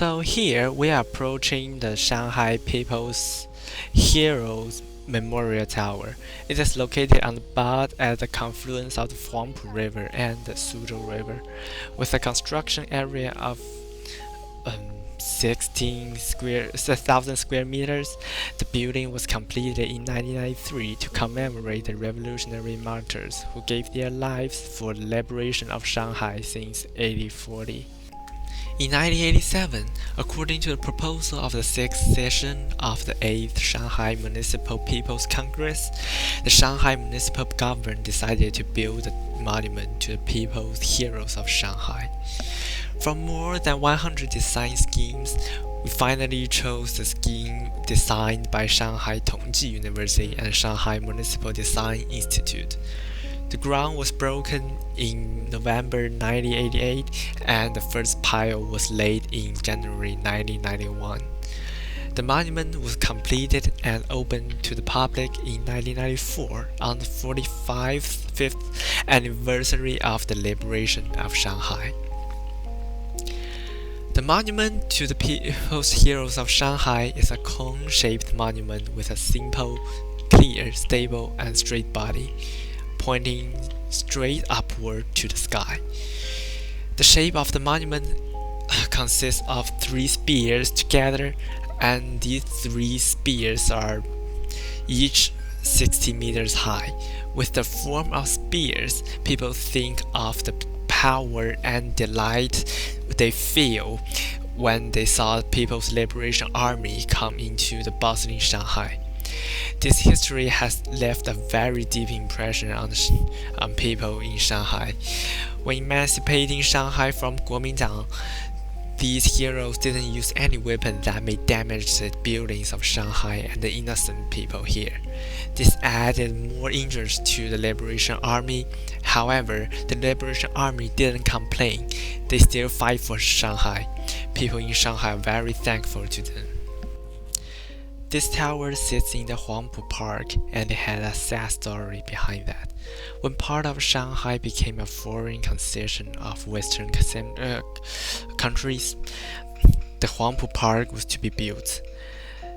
So here we are approaching the Shanghai People's Heroes Memorial Tower. It is located on the bot at the confluence of the Huangpu River and the Suzhou River, with a construction area of 16,000 square meters. The building was completed in 1993 to commemorate the revolutionary martyrs who gave their lives for the liberation of Shanghai since 1840. In 1987, according to the proposal of the sixth session of the 8th Shanghai Municipal People's Congress, the Shanghai Municipal Government decided to build a monument to the people's heroes of Shanghai. From more than 100 design schemes, we finally chose the scheme designed by Shanghai Tongji University and Shanghai Municipal Design Institute. The ground was broken in November 1988 and the first pile was laid in January 1991. The monument was completed and opened to the public in 1994 on the 45th anniversary of the liberation of Shanghai. The monument to the people's heroes of Shanghai is a cone-shaped monument with a simple, clear, stable, and straight body, pointing straight upward to the sky. The shape of the monument consists of 3 spears together, and these 3 spears are each 60 meters high. With the form of spears, people think of the power and delight they feel when they saw the People's Liberation Army come into the bustling Shanghai. This history has left a very deep impression on people in Shanghai. When emancipating Shanghai from Kuomintang, these heroes didn't use any weapon that may damage the buildings of Shanghai and the innocent people here. This added more injuries to the Liberation Army. However, the Liberation Army didn't complain. They still fight for Shanghai. People in Shanghai are very thankful to them. This tower sits in the Huangpu Park, and it had a sad story behind that. When part of Shanghai became a foreign concession of Western countries, the Huangpu Park was to be built.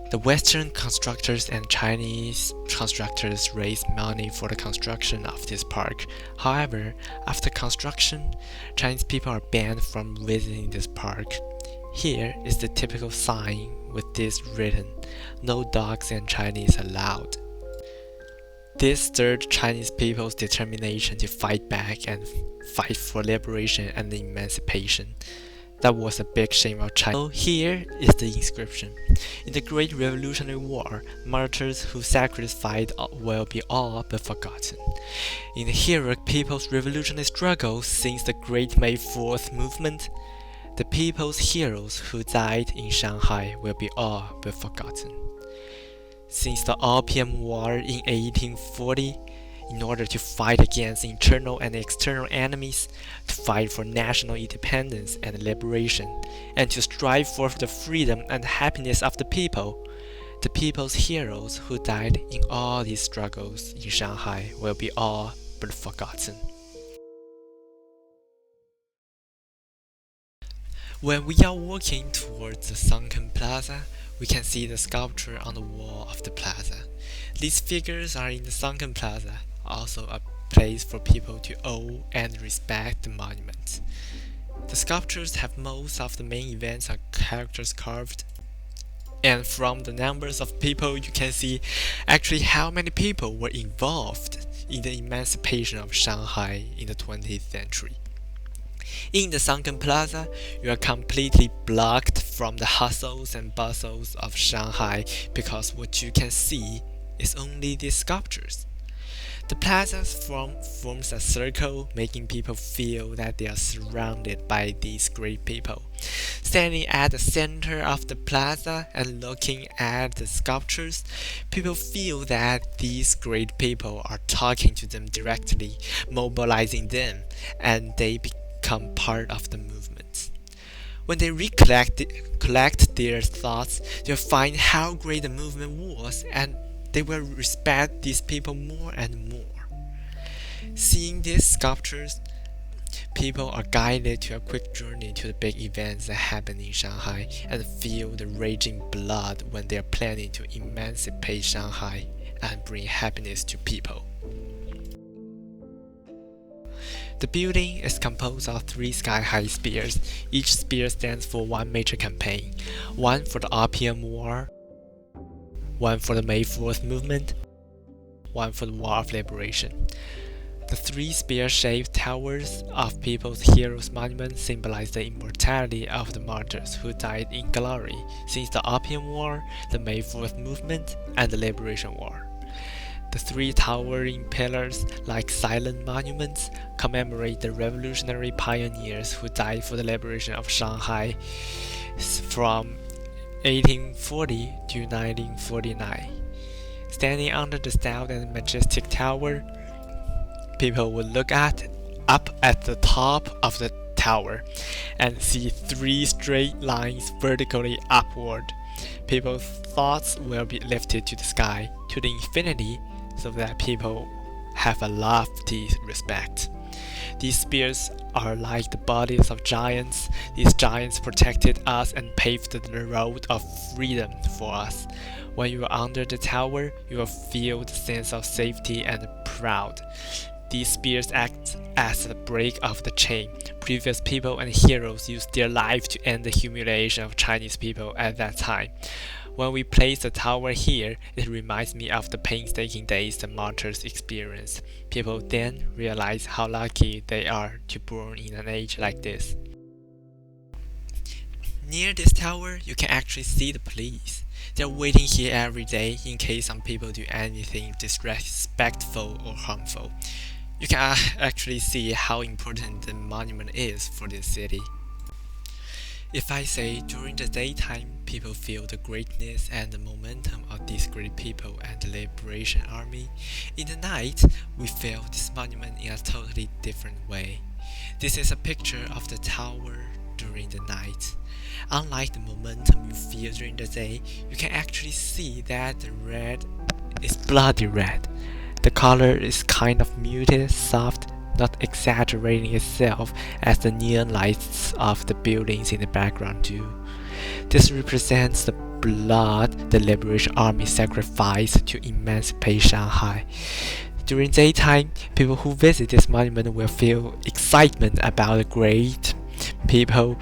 The Western constructors and Chinese constructors raised money for the construction of this park. However, after construction, Chinese people are banned from visiting this park. Here is the typical sign with this written, "No dogs and Chinese allowed." This stirred Chinese people's determination to fight back and fight for liberation and emancipation. That was a big shame of China. So here is the inscription. In the Great Revolutionary War, martyrs who sacrificed will be all but forgotten. In the heroic people's revolutionary struggle since the Great May 4th movement, the people's heroes who died in Shanghai will be all but forgotten. Since the Opium War in 1840, in order to fight against internal and external enemies, to fight for national independence and liberation, and to strive for the freedom and happiness of the people, the people's heroes who died in all these struggles in Shanghai will be all but forgotten. When we are walking towards the sunken plaza, we can see the sculpture on the wall of the plaza. These figures are in the sunken plaza, also a place for people to owe and respect the monument. The sculptures have most of the main events and characters carved, and from the numbers of people you can see actually how many people were involved in the emancipation of Shanghai in the 20th century. In the sunken plaza, you are completely blocked from the hustles and bustles of Shanghai because what you can see is only these sculptures. The plaza forms a circle, making people feel that they are surrounded by these great people. Standing at the center of the plaza and looking at the sculptures, people feel that these great people are talking to them directly, mobilizing them, and they become part of the movement. When they collect their thoughts, they'll find how great the movement was, and they will respect these people more and more. Seeing these sculptures, People are guided to a quick journey to the big events that happen in Shanghai and feel the raging blood when they are planning to emancipate Shanghai and bring happiness to people. The building is composed of 3 sky-high spears. Each spear stands for one major campaign, one for the Opium War, one for the May 4th movement, one for the War of Liberation. The 3 spear-shaped towers of People's Heroes Monument symbolize the immortality of the martyrs who died in glory since the Opium War, the May 4th movement, and the Liberation War. The 3 towering pillars, like silent monuments, commemorate the revolutionary pioneers who died for the liberation of Shanghai from 1840 to 1949. Standing under the stout and majestic tower, people will look up at the top of the tower and see 3 straight lines vertically upward. People's thoughts will be lifted to the sky, to the infinity, so that people have a lofty respect. These spears are like the bodies of giants. These giants protected us and paved the road of freedom for us. When you are under the tower, you will feel the sense of safety and proud. These spears act as the break of the chain. Previous people and heroes used their life to end the humiliation of Chinese people at that time. When we place the tower here, it reminds me of the painstaking days the martyrs experienced. People then realize how lucky they are to be born in an age like this. Near this tower, you can actually see the police. They're waiting here every day in case some people do anything disrespectful or harmful. You can actually see how important the monument is for this city. If I say during the daytime, people feel the greatness and the momentum of these great people and the Liberation Army, in the night, we feel this monument in a totally different way. This is a picture of the tower during the night. Unlike the momentum you feel during the day, you can actually see that the red is bloody red. The color is kind of muted, soft, not exaggerating itself as the neon lights of the buildings in the background do. This represents the blood the Liberation Army sacrificed to emancipate Shanghai. During daytime, people who visit this monument will feel excitement about the great people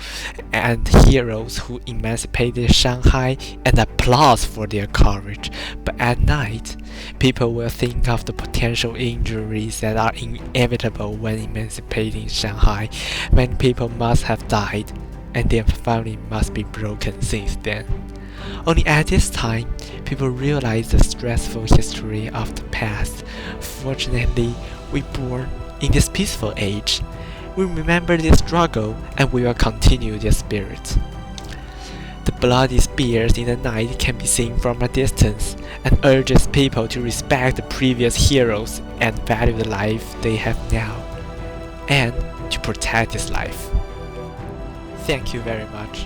and heroes who emancipated Shanghai and applause for their courage. But at night, people will think of the potential injuries that are inevitable when emancipating Shanghai. Many people must have died, and their family must be broken since then. Only at this time, people realize the stressful history of the past. Fortunately, we are born in this peaceful age. We remember this struggle and we will continue their spirit. The bloody spears in the night can be seen from a distance and urges people to respect the previous heroes and value the life they have now, and to protect this life. Thank you very much.